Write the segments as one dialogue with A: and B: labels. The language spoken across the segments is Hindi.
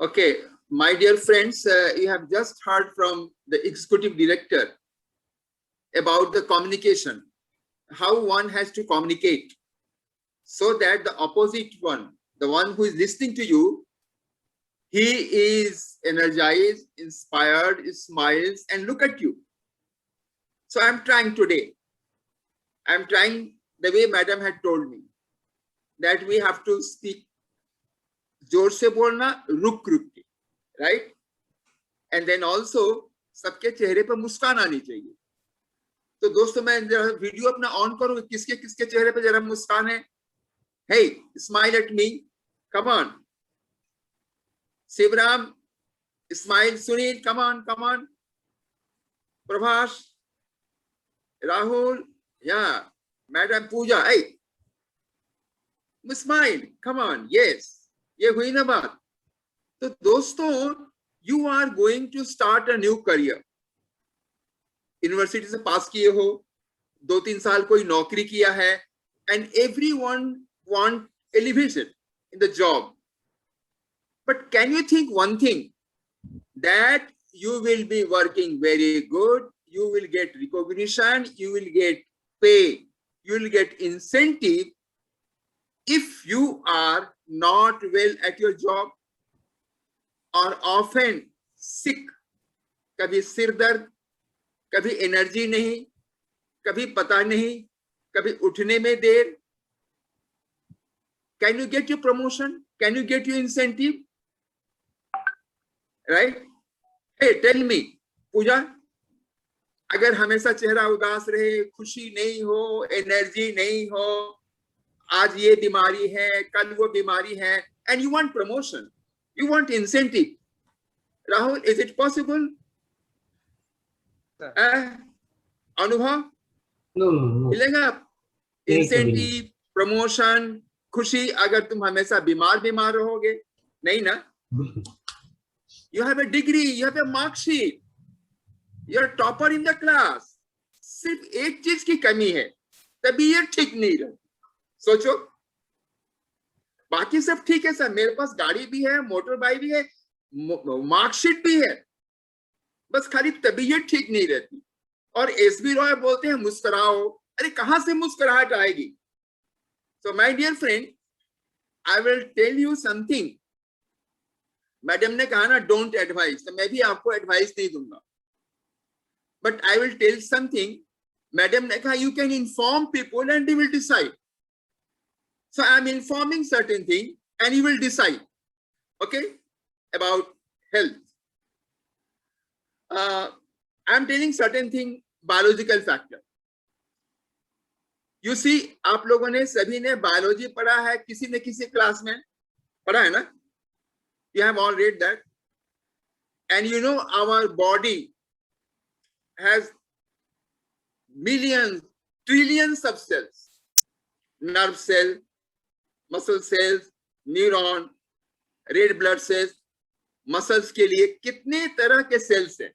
A: Okay, my dear friends, you have just heard from the executive director about the communication, how one has to communicate so that the opposite one, the one who is listening to you, he is energized, inspired, smiles, and look at you. So I'm trying today. I'm trying the way Madam had told me that we have to speak जोर से बोलना, रुक रुक के, right? And then also सबके चेहरे पर मुस्कान आनी चाहिए. तो दोस्तों मैं जरा वीडियो अपना ऑन करूं, किसके किसके चेहरे पे जरा मुस्कान है? Hey, smile at me. Come on. Shivram, smile. Sunil, come on, come on. Prabhas, Rahul, yeah. Madam Pooja, hey. Smile, come on, yes. ये हुई ना बात. तो दोस्तों, you are going to start a new career. University से पास किए हो, 2-3 साल कोई नौकरी किया है, and everyone want elevation in the job. But can you think one thing, that you will be working very good, you will get recognition, you will get pay, you will get incentive if you are not well at your job or often sick, कभी सिर दर्द, कभी एनर्जी नहीं, कभी पता नहीं, कभी उठने में देर. Can you get your promotion? Can you get your incentive? Right? Hey, tell me, पूजा, अगर हमेशा चेहरा उदास रहे, खुशी नहीं हो, एनर्जी नहीं हो, आज ये बीमारी है, कल वो बीमारी है, and you want promotion, you want incentive. Rahul, is it possible? अनुभव?
B: No.
A: मिलेगा इंसेंटिव, प्रमोशन, खुशी अगर तुम हमेशा बीमार रहोगे? नहीं ना. You have a degree, you have a mark sheet, you are topper in the class. सिर्फ एक चीज की कमी है, तबीयत ठीक नहीं रहती. सोचो, बाकी सब ठीक है सर, मेरे पास गाड़ी भी है, मोटर बाइक भी है, मार्कशीट भी है, बस खाली तबीयत ठीक नहीं रहती. और एसबी रॉय बोलते हैं मुस्कुराओ. अरे कहां से मुस्कुराहट आएगी? So my dear friend, I will tell you something. Madam ने कहा ना don't advise, तो मैं भी आपको एडवाइस नहीं दूंगा. But I will tell something. Madam ने कहा you can inform people and they will decide. So I am informing certain thing and you will decide, okay, about health. I am telling certain thing, biological factor. You see, आप लोगों ने सभी ने बायोलॉजी पढ़ा है, किसी न किसी क्लास में पढ़ा है ना? You have all read that. And you know our body has millions, trillions of cells. Nerve cell, muscle cells, neuron, red blood cells. Muscles के लिए कितने तरह के cells हैं?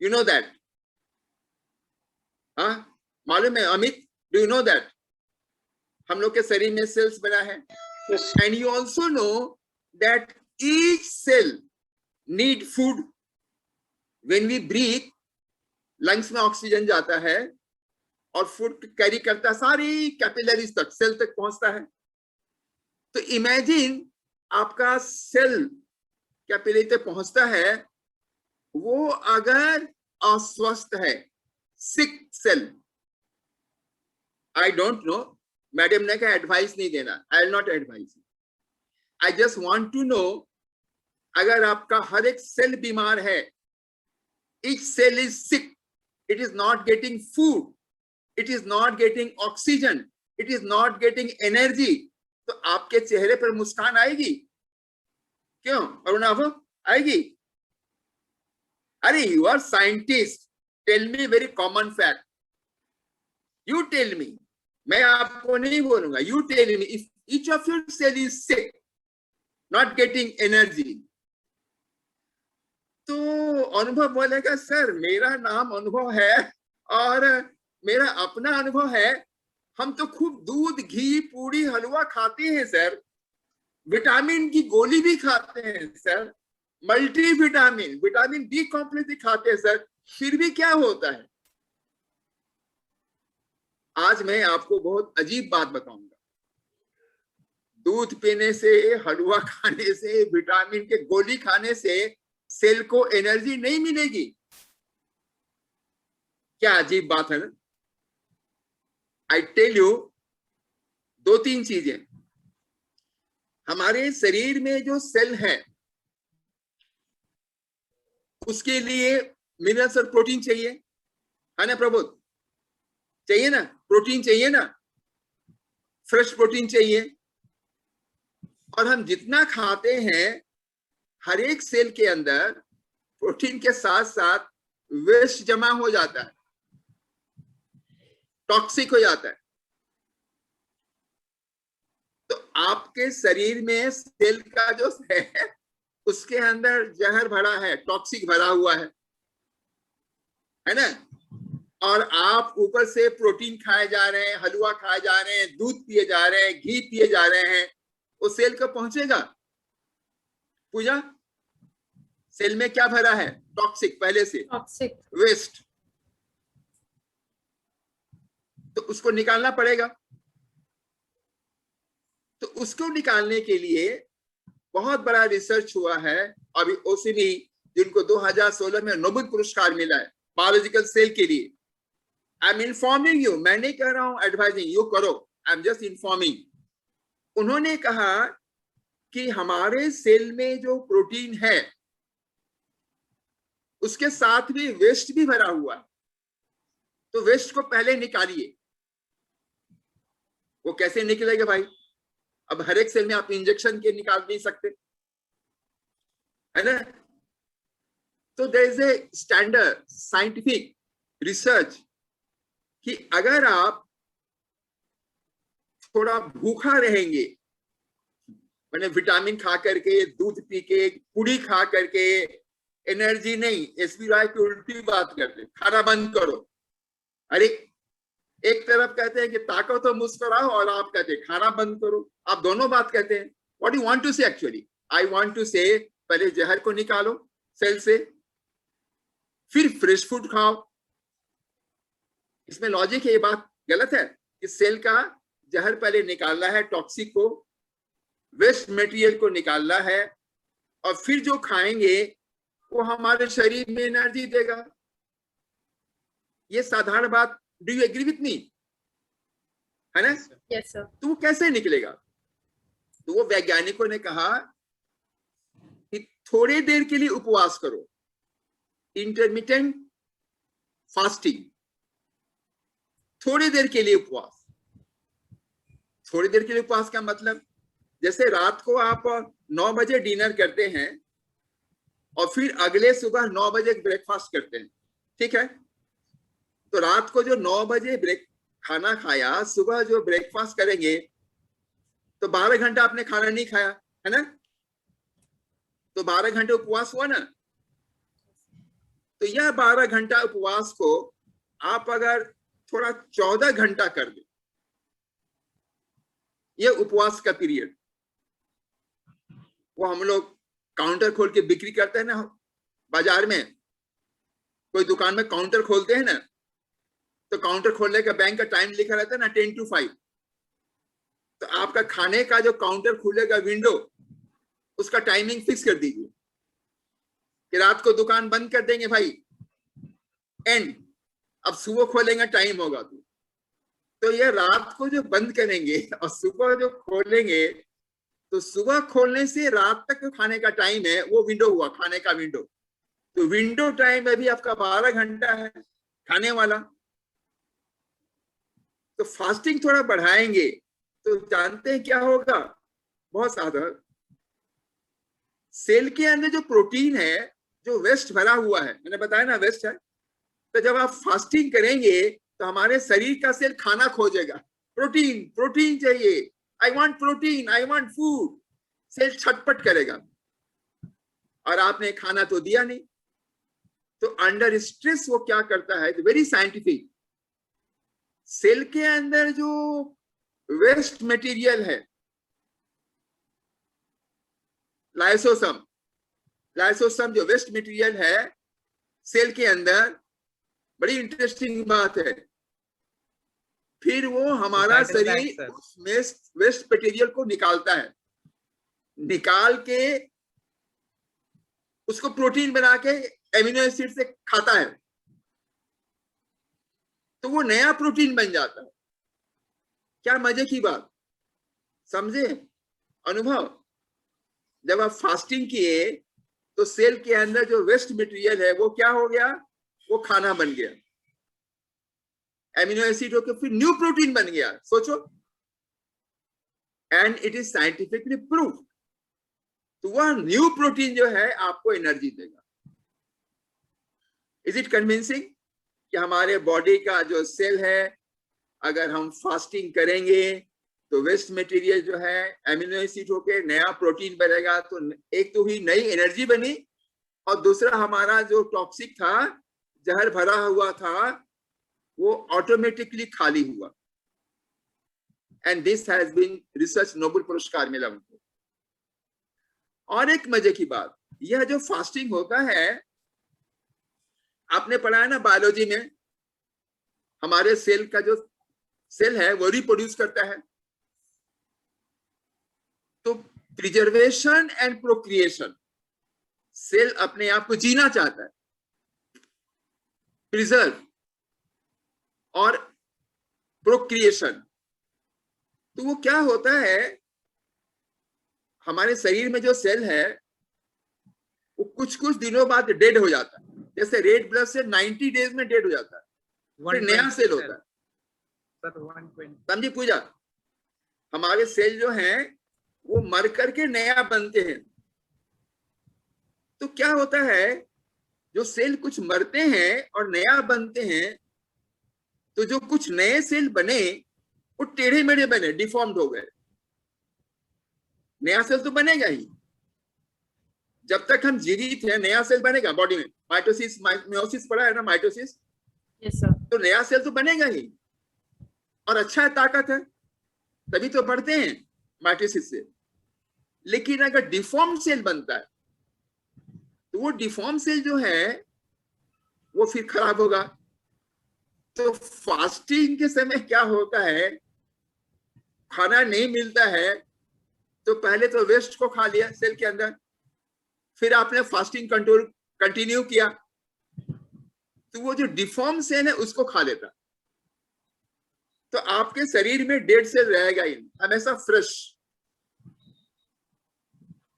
A: You know that? हाँ, मालूम है Amit? Do you know that? हम लोग के शरीर में cells बना है.
B: Yes.
A: And you also know that each cell need food. When we breathe, lungs में ऑक्सीजन जाता है और फूड कैरी करता है सारी कैपिलरीज तक, सेल तक पहुंचता है. तो इमेजिन आपका सेल कैपिलरी तक पहुंचता है, वो अगर अस्वस्थ है, sick cell, I don't know, madam ने कहा एडवाइस नहीं देना, I will not advice. I just want to know, अगर आपका हर एक सेल बीमार है, each cell is sick, it is not getting food, it is not getting oxygen, it is not getting energy, तो आपके चेहरे पर मुस्कान आएगी? क्यों अरुणाभ, आएगी? अरे you are scientist, tell me very common fact. You tell me, मैं आपको नहीं बोलूंगा. You tell me, if each of your cell is sick, not getting energy, तो अनुभव बोलेगा सर मेरा नाम अनुभव है और मेरा अपना अनुभव है, हम तो खूब दूध, घी, पूड़ी, हलवा खाते हैं सर, विटामिन की गोली भी खाते हैं sir, multi vitamin, vitamin B complex भी खाते हैं सर, फिर भी क्या होता है? आज मैं आपको बहुत अजीब बात बताऊंगा। दूध पीने से, हलवा खाने से, विटामिन के गोली खाने से सेल को एनर्जी नहीं मिलेगी। क्या अजीब बात है ना। आई टेल यू, दो तीन चीजें। हमारे शरीर में जो सेल है उसके लिए मिनरल्स और प्रोटीन चाहिए, है ना प्रबोध? चाहिए ना, प्रोटीन चाहिए ना, फ्रेश प्रोटीन चाहिए। और हम जितना खाते हैं, हर एक सेल के अंदर प्रोटीन के साथ साथ वेस्ट जमा हो जाता है, टॉक्सिक हो जाता है। तो आपके शरीर में सेल का जो है उसके अंदर जहर भरा है, टॉक्सिक भरा हुआ है ना। और आप ऊपर से प्रोटीन खाए जा रहे हैं, हलवा खाए जा रहे हैं, दूध पिए जा रहे हैं, घी पिए जा रहे हैं, वो सेल को पहुंचेगा? पूजा, सेल में क्या भरा है? टॉक्सिक, पहले से टॉक्सिक वेस्ट। तो उसको निकालना पड़ेगा। तो उसको निकालने के लिए बहुत बड़ा रिसर्च हुआ है। अभी ओसिनी, जिनको 2016 में नोबेल पुरस्कार मिला है बायोलॉजिकल सेल के लिए, आई एम इन्फॉर्मिंग यू, मैं नहीं कह रहा हूं एडवाइजिंग यू करो, आई एम जस्ट इन्फॉर्मिंग। उन्होंने कहा कि हमारे सेल में जो प्रोटीन है उसके साथ भी वेस्ट भी भरा हुआ है। तो वेस्ट को पहले निकालिए। वो कैसे निकलेगा भाई? अब हर एक सेल में आप इंजेक्शन के निकाल नहीं सकते, है ना। तो there is a standard scientific research कि अगर आप थोड़ा भूखा रहेंगे, मैंने विटामिन खा करके, दूध पी के, पूड़ी खा करके, एनर्जी नहीं, एसपी राय की उल्टी बात करते, खाना बंद करो। अरे एक तरफ कहते हैं कि ताको तो मुस्कुराओ, और आप कहते हैं खाना बंद करो। आप दोनों बात कहते हैं। व्हाट यू वांट टू से? एक्चुअली आई वांट टू से, पहले जहर को निकालो सेल से, फिर फ्रेश फूड खाओ। इसमें लॉजिक है? ये बात गलत है कि सेल का जहर पहले निकालना है, टॉक्सिक को, वेस्ट मटेरियल को निकालना है, और फिर जो खाएंगे वो हमारे शरीर में एनर्जी देगा। ये साधारण बात। Do you agree with me? है ना?
B: Yes sir.
A: तो वो कैसे निकलेगा? तो वो वैज्ञानिकों ने कहा कि थोड़ी देर के लिए उपवास करो, इंटरमिटेंट फास्टिंग, थोड़ी देर के लिए उपवास। थोड़ी देर के लिए उपवास का मतलब, जैसे रात को आप 9 बजे डिनर करते हैं और फिर अगले सुबह 9 बजे ब्रेकफास्ट करते हैं, ठीक है? तो रात को जो 9 बजे ब्रेक खाना खाया, सुबह जो ब्रेकफास्ट करेंगे तो 12 घंटा आपने खाना नहीं खाया, है ना? तो 12 घंटे उपवास हुआ ना। तो यह 12 घंटा उपवास को आप अगर थोड़ा 14 घंटा कर दे, यह उपवास का पीरियड, वो हम लोग काउंटर खोल के बिक्री करते हैं ना बाजार में, कोई दुकान में काउंटर खोलते हैं ना, तो काउंटर खोलने का बैंक का टाइम लिखा रहता है ना, 10 to 5। तो आपका खाने का जो काउंटर खुलेगा विंडो, उसका टाइमिंग फिक्स कर दीजिए कि रात को दुकान बंद कर देंगे भाई, एंड। अब सुबह खोलेंगे, टाइम होगा तो ये रात को जो बंद करेंगे और सुबह जो खोलेंगे, तो सुबह खोलने से रात तक खाने का टाइम है, वो विंडो हुआ खाने का विंडो। तो विंडो टाइम अभी आपका 12 घंटा है खाने वाला। तो फास्टिंग थोड़ा बढ़ाएंगे तो जानते हैं क्या होगा? बहुत साधारण, सेल के अंदर जो प्रोटीन है, जो वेस्ट भरा हुआ है, मैंने बताया ना वेस्ट है, तो जब आप फास्टिंग करेंगे तो हमारे शरीर का सेल खाना खोजेगा, प्रोटीन, प्रोटीन चाहिए, I want protein, I want food. Cell छटपट करेगा, और आपने खाना तो दिया नहीं। तो अंडर स्ट्रेस वो क्या करता है, वेरी साइंटिफिक, सेल के अंदर जो वेस्ट मटेरियल है लाइसोसम, लाइसोसम जो वेस्ट मटेरियल है सेल के अंदर, बड़ी इंटरेस्टिंग बात है। फिर वो हमारा शरीर उस वेस्ट मटेरियल को निकालता है, निकाल के उसको प्रोटीन बना के एमिनो एसिड से खाता है, तो वो नया प्रोटीन बन जाता है। क्या मजे की बात, समझे अनुभव। जब आप फास्टिंग किए तो सेल के अंदर जो वेस्ट मटेरियल है वो क्या हो गया, वो खाना बन गया, एमिनो एसिड होकर फिर न्यू प्रोटीन बन गया, सोचो। And it is scientifically prove. तो वह न्यू प्रोटीन जो है आपको एनर्जी देगा। इज इट कन्विंसिंग कि हमारे बॉडी का जो सेल है, अगर हम फास्टिंग करेंगे तो वेस्ट मटेरियल जो है एमिनो एसिड होके नया प्रोटीन बनेगा, तो एक तो ही नई एनर्जी बनी, और दूसरा हमारा जो टॉक्सिक था, जहर भरा हुआ था, वो ऑटोमेटिकली खाली हुआ। And this has been research, Nobel पुरस्कार मिला उनको। और एक मजे की बात, यह जो फास्टिंग होता है, आपने पढ़ा है ना बायोलॉजी में, हमारे सेल का जो सेल है वो रिप्रोड्यूस करता है। तो प्रिजर्वेशन एंड प्रोक्रिएशन, सेल अपने आप को जीना चाहता है, प्रिजर्व और प्रोक्रिएशन। तो वो क्या होता है, हमारे शरीर में जो सेल है वो कुछ कुछ दिनों बाद डेड हो जाता है। जैसे रेड ब्लड सेल 90 डेज में डेड हो जाता है, फिर नया सेल होता है। समझी पूजा, हमारे सेल जो हैं वो मर करके नया बनते हैं। तो क्या होता है, जो सेल कुछ मरते हैं और नया बनते हैं, तो जो कुछ नए सेल बने वो टेढ़े मेढ़े बने, डिफॉर्म्ड हो गए। नया सेल तो बनेगा ही, जब तक हम जीवित हैं नया सेल बनेगा बॉडी में। माइटोसिस मियोसिस पढ़ा है ना, माइटोसिस।
B: Yes sir.
A: तो नया सेल तो बनेगा ही, और अच्छा है, ताकत है, तभी तो बढ़ते हैं माइटोसिस से। लेकिन अगर डिफॉर्म सेल बनता है तो वो डिफॉर्म सेल जो है वो फिर खराब होगा। तो फास्टिंग के समय क्या होता है, खाना नहीं मिलता है तो पहले तो वेस्ट को खा लिया सेल के अंदर, फिर आपने फास्टिंग कंट्रोल कंटिन्यू किया, तो वो जो डिफॉर्म सेल है उसको खा लेता, तो आपके शरीर में डेड सेल रहेगा ही, हमेशा फ्रेश।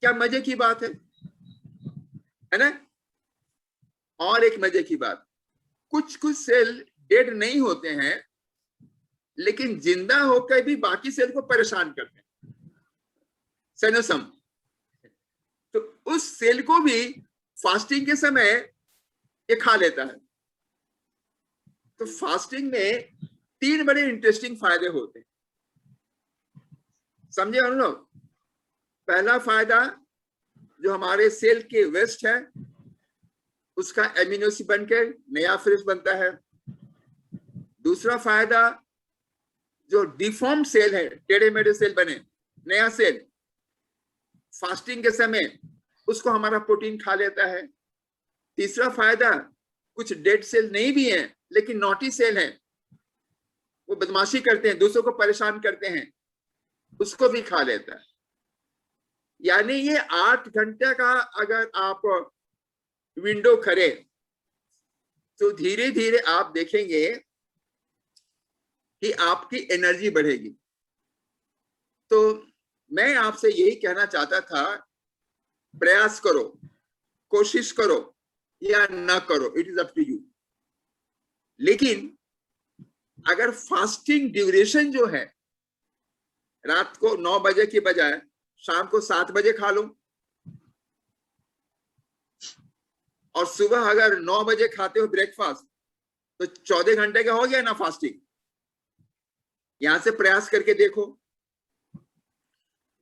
A: क्या मजे की बात है ना। और एक मजे की बात, कुछ कुछ सेल डेड नहीं होते हैं, लेकिन जिंदा होकर भी बाकी सेल को परेशान करते हैं, सेनोसम। तो उस सेल को भी फास्टिंग के समय ये खा लेता है। तो फास्टिंग में 3 बड़े इंटरेस्टिंग फायदे होते हैं, समझे हम लोग। पहला फायदा, जो हमारे सेल के वेस्ट है उसका एमिनो एसिड बनकर नया फ्रेश बनता है। दूसरा फायदा, जो डिफॉर्म सेल है, टेढ़े मेढ़े सेल बने, नया सेल, फास्टिंग के समय उसको हमारा प्रोटीन खा लेता है। तीसरा फायदा, कुछ डेड सेल नहीं भी हैं लेकिन नॉटी सेल हैं, वो बदमाशी करते हैं, दूसरों को परेशान करते हैं, उसको भी खा लेता है। यानी ये 8 घंटे का अगर आप विंडो करे तो धीरे धीरे आप देखेंगे कि आपकी एनर्जी बढ़ेगी। तो मैं आपसे यही कहना चाहता था, प्रयास करो, कोशिश करो या ना करो, it is up to you. लेकिन अगर फास्टिंग ड्यूरेशन जो है, रात को 9 बजे की बजाय शाम को 7 बजे खा लो, और सुबह अगर 9 बजे खाते हो ब्रेकफास्ट, तो 14 घंटे का हो गया ना फास्टिंग। यहां से प्रयास करके देखो।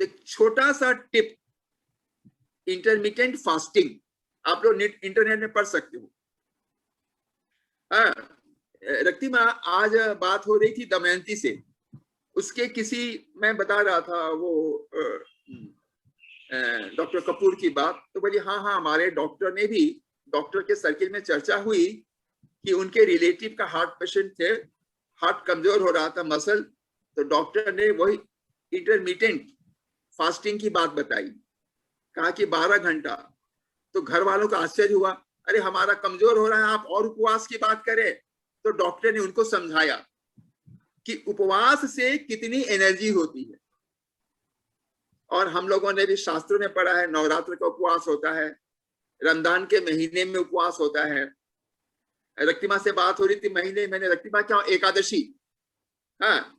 A: एक छोटा सा टिप, इंटरमिटेंट फास्टिंग आप लोग इंटरनेट में पढ़ सकते हो। रक्तिमा, आज बात हो रही थी दमयंती से, उसके किसी, मैं बता रहा था वो डॉक्टर कपूर की बात, तो बोली हाँ हाँ हमारे डॉक्टर ने भी, डॉक्टर के सर्किल में चर्चा हुई कि उनके रिलेटिव का हार्ट पेशेंट थे, हार्ट कमजोर हो रहा था मसल, तो डॉक्टर ने वही इंटरमिटेंट फास्टिंग की बात बताई, कहा कि 12 घंटा। तो घर वालों का आश्चर्य हुआ, अरे हमारा कमजोर हो रहा है, आप और उपवास की बात करें। तो डॉक्टर ने उनको समझाया कि उपवास से कितनी एनर्जी होती है, और हम लोगों ने भी शास्त्रों में पढ़ा है, नवरात्र का उपवास होता है, रमजान के महीने में उपवास होता है। रक्तिमा से बात हो रही थी, महीने मैंने रक्तिमा क्या, एकादशी, हाँ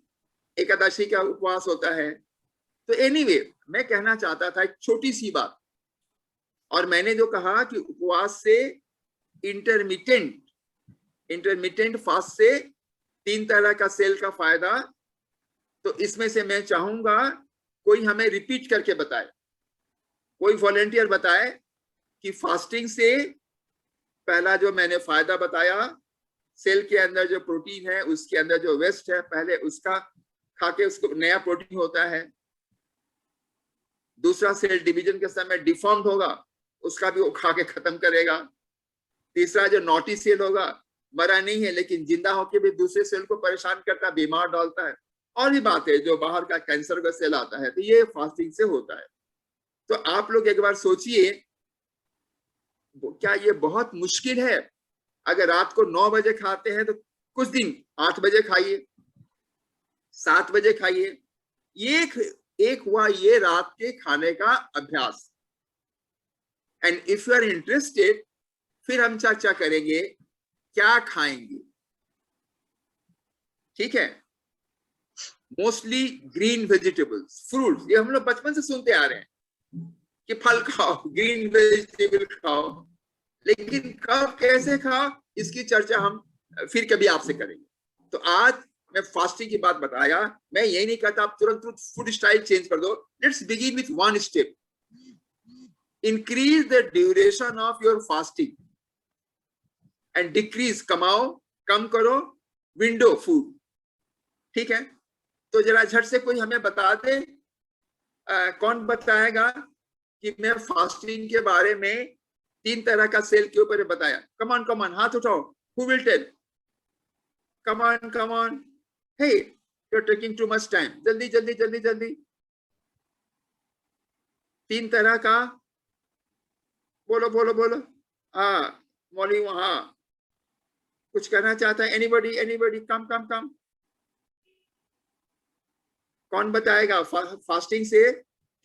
A: एकादशी का उपवास होता है। तो एनीवे मैं कहना चाहता था एक छोटी सी बात, और मैंने जो कहा कि उपवास से इंटरमिटेंट फास्ट से 3 तरह का सेल का फायदा, तो इसमें से मैं चाहूंगा कोई हमें रिपीट करके बताए, कोई वॉलेंटियर बताए कि फास्टिंग से पहला जो मैंने फायदा बताया, सेल के अंदर जो प्रोटीन है, उसके अंदर जो वेस्ट है, पहले उसका खा के उसको नया प्रोटीन होता है। दूसरा, सेल डिवीजन के समय डिफॉर्म्ड होगा, उसका भी वो खा के खत्म करेगा। तीसरा, जो नॉटी सेल होगा, मरा नहीं है लेकिन जिंदा होकर भी दूसरे सेल को परेशान करता है, बीमार डालता है। और भी बात है, जो बाहर का कैंसर का सेल आता है, तो ये फास्टिंग से होता है। तो आप लोग एक बार सोचिए, क्या ये बहुत मुश्किल है? अगर रात को 9 बजे खाते हैं तो कुछ दिन 8 बजे खाइए, 7 बजे खाइए। एक हुआ ये रात के खाने का अभ्यास। And if you are interested, फिर हम चर्चा करेंगे क्या खाएंगे, ठीक है? मोस्टली ग्रीन वेजिटेबल्स, फ्रूट्स, ये हम लोग बचपन से सुनते आ रहे हैं कि फल खाओ, ग्रीन वेजिटेबल खाओ, लेकिन कब कैसे खाओ इसकी चर्चा हम फिर कभी आपसे करेंगे। तो आज मैं फास्टिंग की बात बताया, मैं यही नहीं कहता आप तुरंत फूड स्टाइल चेंज कर दो। Let's begin with one step, increase the duration of your fasting and decrease, कमाओ, कम करो विंडो फूड, ठीक है? तो जरा झट से कोई हमें बता दे, कौन बताएगा कि मैं फास्टिंग के बारे में 3 तरह का सेल के ऊपर बताया? कमान कमान, हाथ उठाओ, who will tell? Come on, hey you are taking too much time, जल्दी जल्दी जल्दी जल्दी। 3 तरह का, बोलो बोलो बोलो। हाँ मौली, वहां कुछ कहना चाहता है? एनीबडी, कम कम कम, कौन बताएगा? फास्टिंग से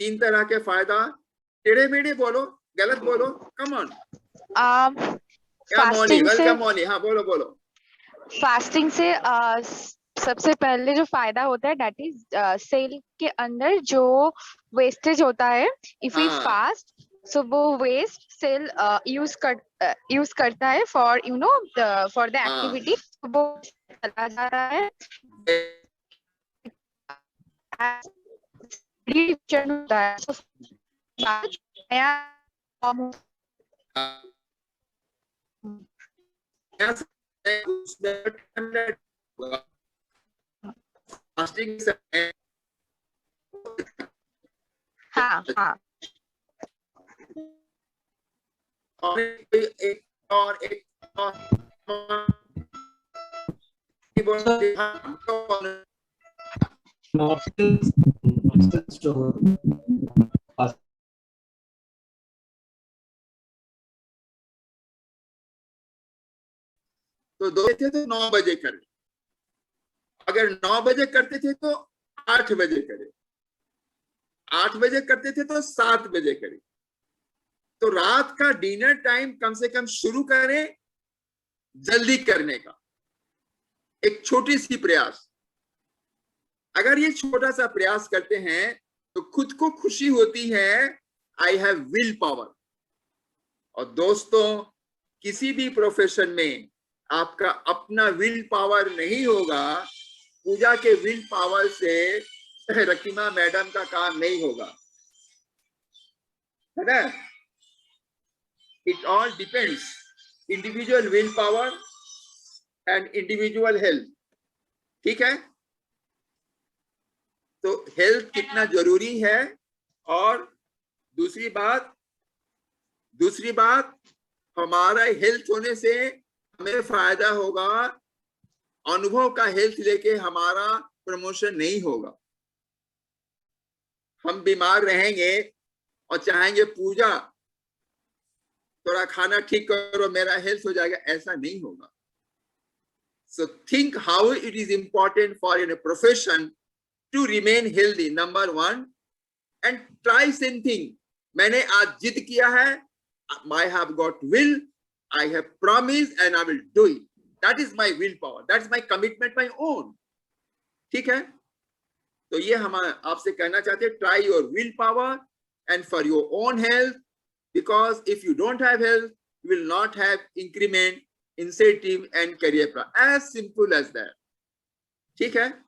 A: 3 तरह के फायदा, टेढ़े मेढ़े बोलो, गलत बोलो, कम ऑन।
B: फास्टिंग से,
A: मौली, हाँ बोलो बोलो।
B: फास्टिंग से सबसे पहले जो फायदा होता है, दैट इज सेल के अंदर जो वेस्टेज होता है, इफ वी फास्ट, सो वो वेस्ट सेल यूज करता है फॉर फॉर द एक्टिविटी, वो चला जा रहा है, होता है, हाँ हाँ।
A: और एक तो 2 थे तो 9 बजे करें, अगर 9 बजे करते थे तो 8 बजे करें, 8 बजे करते थे तो 7 बजे करें। तो रात का डिनर टाइम कम से कम शुरू करें जल्दी करने का, एक छोटी सी प्रयास। अगर ये छोटा सा प्रयास करते हैं तो खुद को खुशी होती है, आई हैव विल पावर। और दोस्तों, किसी भी प्रोफेशन में आपका अपना विल पावर नहीं होगा, पूजा के विल पावर से रकीमा मैडम का काम नहीं होगा, है ना? It all depends individual will power and individual health, ठीक है? तो हेल्थ कितना जरूरी है और दूसरी बात हमारा हेल्थ होने से हमें फायदा होगा, अनुभव का हेल्थ लेके हमारा प्रमोशन नहीं होगा। हम बीमार रहेंगे और चाहेंगे पूजा थोड़ा खाना ठीक करो मेरा हेल्थ हो जाएगा, ऐसा नहीं होगा। So think how it is important for in a profession to remain healthy, number one, and try something. मैंने आज जिद किया है, I have got will, I have promised and I will do it. That is my willpower. That's my commitment, my own. ठीक है? तो ये हम आपसे कहना चाहते हैं, try your willpower and for your own health, because if you don't have health, you will not have increment, incentive and career plan. As simple as that. ठीक है?